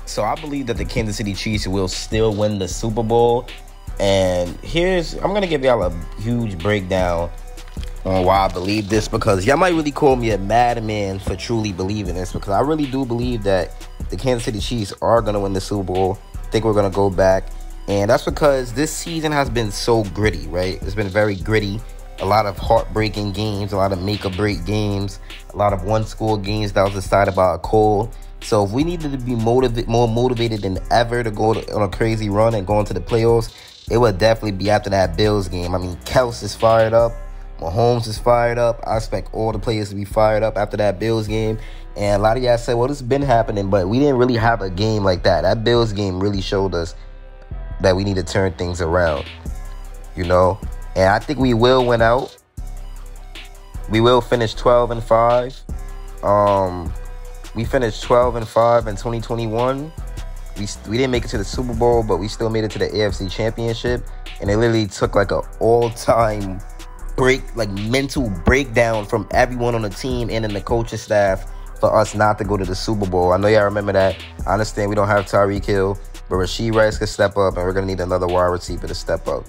So I believe that the Kansas City Chiefs will still win the Super Bowl. And I'm going to give y'all a huge breakdown on why I believe this, because y'all might really call me a madman for truly believing this, because I really do believe that the Kansas City Chiefs are going to win the Super Bowl. I think we're going to go back. And that's because this season has been so gritty, right? It's been very gritty. A lot of heartbreaking games, a lot of make-or-break games, a lot of one-score games that was decided by a call. So if we needed to be more motivated than ever to go on a crazy run and go into the playoffs, it would definitely be after that Bills game. I mean, Kels is fired up. Mahomes is fired up. I expect all the players to be fired up after that Bills game. And a lot of y'all said, well, this has been happening, but we didn't really have a game like that. That Bills game really showed us that we need to turn things around, you know? And I think we will win out. We will finish 12-5. We finished 12-5 in 2021. We didn't make it to the Super Bowl, but we still made it to the AFC Championship. And it literally took like an all-time mental breakdown from everyone on the team and in the coaching staff for us not to go to the Super Bowl. I know y'all remember that. I understand we don't have Tyreek Hill, but Rashee Rice could step up, and we're going to need another wide receiver to step up.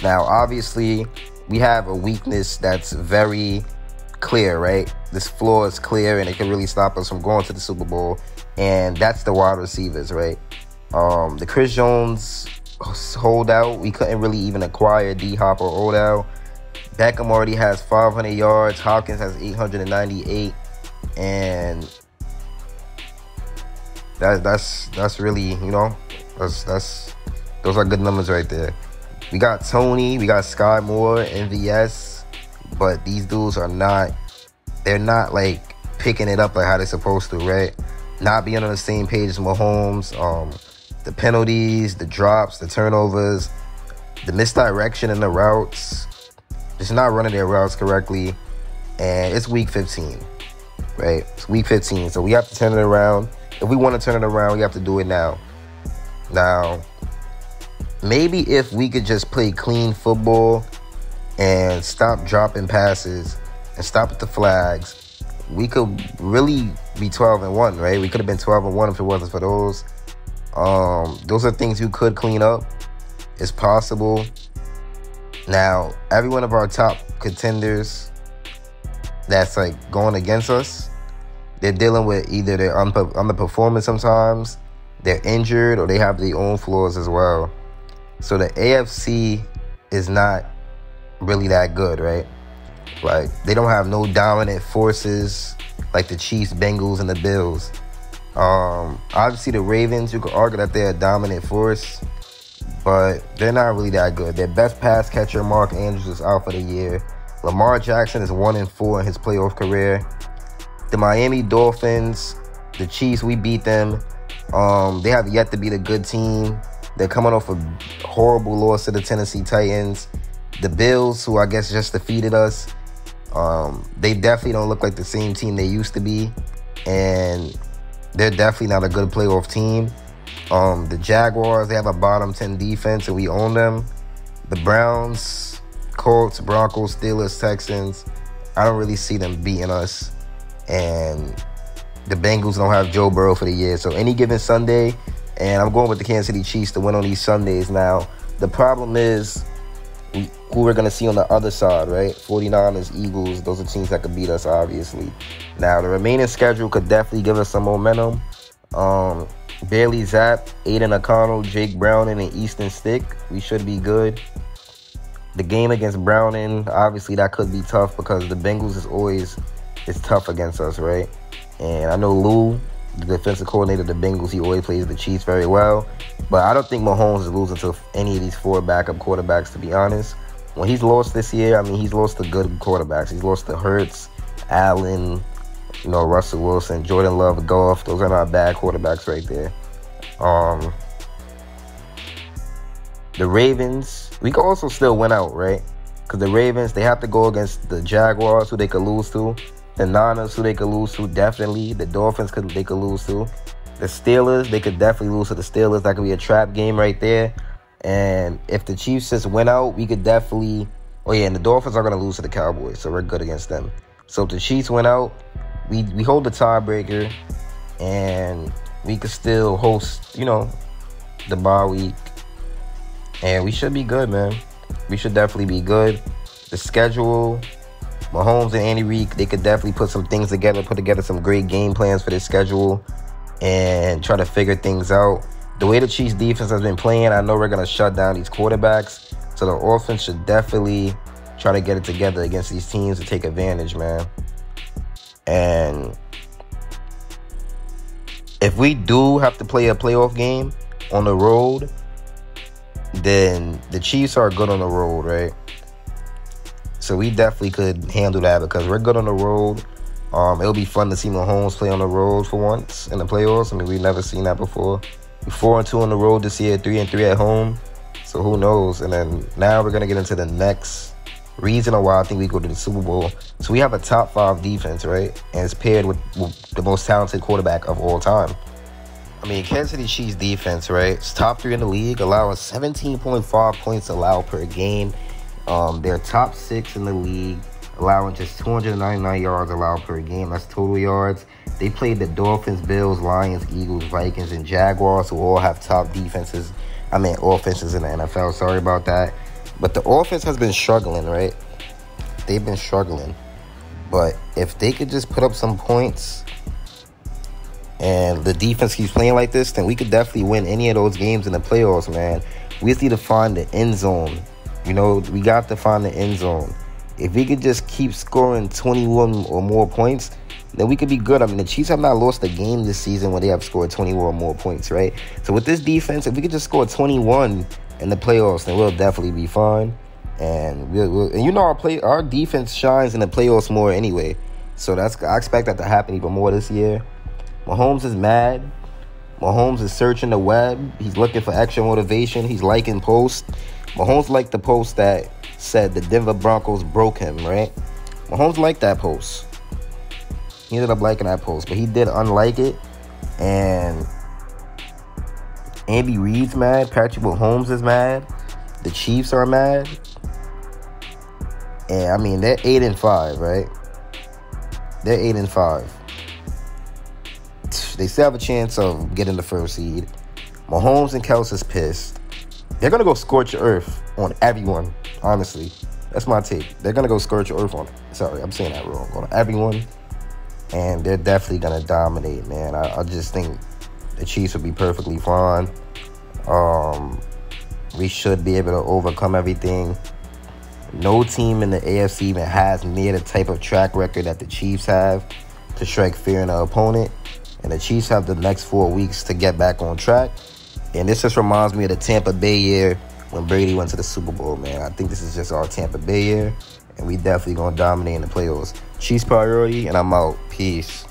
Now, obviously, we have a weakness that's very clear, right? This flaw is clear, and it can really stop us from going to the Super Bowl, and that's the wide receivers, right? The Chris Jones holdout, we couldn't really even acquire D-Hop or Odell. Beckham already has 500 yards. Hopkins has 898, and that's really, you know, those are good numbers right there. We got Tony, we got Sky Moore, MVS, but these dudes they're not like picking it up like how they're supposed to, right? Not being on the same page as Mahomes, the penalties, the drops, the turnovers, the misdirection in the routes, just not running their routes correctly. And it's week 15, right? It's week 15, so we have to turn it around. If we want to turn it around, we have to do it now. Now, maybe if we could just play clean football and stop dropping passes and stop with the flags, we could really be 12-1, right? We could have been 12-1 if it wasn't for those. Those are things you could clean up. It's possible. Now, every one of our top contenders that's like going against us, they're dealing with either they're underperforming sometimes, they're injured, or they have their own flaws as well. So the AFC is not really that good, right? Like, they don't have no dominant forces like the Chiefs, Bengals, and the Bills. Obviously, the Ravens, you could argue that they're a dominant force, but they're not really that good. Their best pass catcher, Mark Andrews, is out for the year. Lamar Jackson is 1-4 in his playoff career. The Miami Dolphins, the Chiefs, we beat them. They have yet to beat a good team. They're coming off a horrible loss to the Tennessee Titans. The Bills, who I guess just defeated us, they definitely don't look like the same team they used to be. And they're definitely not a good playoff team. The Jaguars, they have a bottom 10 defense, and we own them. The Browns, Colts, Broncos, Steelers, Texans, I don't really see them beating us. And the Bengals don't have Joe Burrow for the year. So any given Sunday, and I'm going with the Kansas City Chiefs to win on these Sundays. Now, the problem is who we're going to see on the other side, right? 49ers, Eagles, those are teams that could beat us, obviously. Now, the remaining schedule could definitely give us some momentum. Bailey Zapp, Aiden O'Connell, Jake Browning, and Easton Stick. We should be good. The game against Browning, obviously that could be tough because the Bengals is tough against us, right? And I know Lou, the defensive coordinator of the Bengals, he always plays the Chiefs very well. But I don't think Mahomes is losing to any of these four backup quarterbacks, to be honest. When he's lost this year, I mean, he's lost to good quarterbacks. He's lost to Hurts, Allen, Russell Wilson, Jordan Love, Goff. Those are not bad quarterbacks right there. The Ravens, we could also still win out, right? Because the Ravens, they have to go against the Jaguars, who they could lose to. The Niners, who they could lose to, definitely. The Dolphins, they could lose to. The Steelers, they could definitely lose to the Steelers. That could be a trap game right there. And if the Chiefs just win out, we could definitely... Oh, yeah, and the Dolphins are going to lose to the Cowboys, so we're good against them. So if the Chiefs win out, we hold the tiebreaker. And we could still host, the bye week. And we should be good, man. We should definitely be good. The schedule, Mahomes and Andy Reid, they could definitely put some things together, put together some great game plans for this schedule and try to figure things out. The way the Chiefs defense has been playing, I know we're going to shut down these quarterbacks. So the offense should definitely try to get it together against these teams to take advantage, man. And if we do have to play a playoff game on the road, then the Chiefs are good on the road, right? So we definitely could handle that because we're good on the road. It'll be fun to see Mahomes play on the road for once in the playoffs. I mean, we've never seen that before. We're 4-2 on the road this year, 3-3 at home. So who knows? And then now we're going to get into the next reason why I think we go to the Super Bowl. So we have a top 5 defense, right? And it's paired with the most talented quarterback of all time. I mean, Kansas City Chiefs defense, right? It's top 3 in the league, allowing 17.5 points allowed per game. They're top 6 in the league, allowing just 299 yards allowed per game. That's total yards. They played the Dolphins, Bills, Lions, Eagles, Vikings, and Jaguars, who all have top offenses in the NFL. Sorry about that. But the offense has been struggling, right? They've been struggling. But if they could just put up some points and the defense keeps playing like this, then we could definitely win any of those games in the playoffs, man. We just need to find the end zone. We got to find the end zone. If we could just keep scoring 21 or more points, then we could be good. I mean, the Chiefs have not lost a game this season when they have scored 21 or more points, right? So with this defense, if we could just score 21 in the playoffs, then we'll definitely be fine. And our defense shines in the playoffs more anyway. So I expect that to happen even more this year. Mahomes is mad. Mahomes is searching the web. He's looking for extra motivation. He's liking posts. Mahomes liked the post that said the Denver Broncos broke him, right? Mahomes liked that post. He ended up liking that post, but he did unlike it. And Andy Reid's mad. Patrick Mahomes is mad. The Chiefs are mad. And, I mean, they're 8-5, right? They're 8-5. They still have a chance of getting the first seed. Mahomes and Kelsey's pissed. They're going to go scorch the earth on everyone, honestly. That's my take. They're going to go scorch the earth on it. Sorry, I'm saying that wrong. On everyone. And they're definitely going to dominate, man. I just think the Chiefs will be perfectly fine. We should be able to overcome everything. No team in the AFC even has near the type of track record that the Chiefs have to strike fear in the opponent. And the Chiefs have the next 4 weeks to get back on track. And this just reminds me of the Tampa Bay year when Brady went to the Super Bowl, man. I think this is just our Tampa Bay year. And we definitely going to dominate in the playoffs. Chiefs priority, and I'm out. Peace.